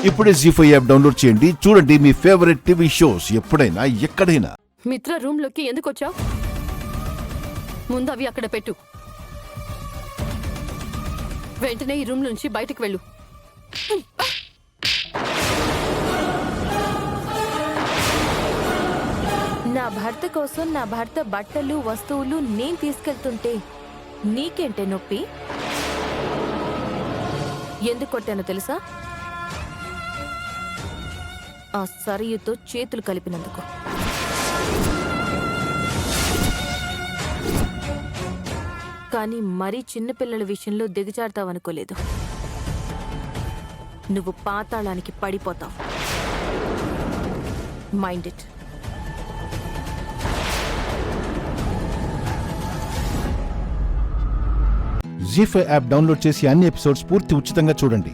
ఇప్పుడే జీ5 app download చేయండి. చూడండి మీ ఫేవరెట్ టీవీ షోస్ ఎప్పుడైనా ఎక్కడైనా. మిత్ర రూమ్ లోకి ఎందుకు వచ్చావు? ముందు అవి అక్కడ పెట్టు. వెంటనే ఈ రూమ్ నుంచి బయటకు వెళ్ళు. నా భర్త కోసం నా భర్త బట్టలు వస్తువులు నేను తీసుకెళ్తుంటే నీకేంటే నొప్పి? ఎందుకు కొట్టానో తెలుసా? ఆ సరియుతో చేతులు కలిపినందుకు. కానీ మరీ చిన్నపిల్లల విషయంలో దిగజారుతావనుకోలేదు. నువ్వు పాతాళానికి పడిపోతావు. Mind it. Zee5 app download చేసి అన్ని ఎపిసోడ్స్ పూర్తి ఉచితంగా చూడండి.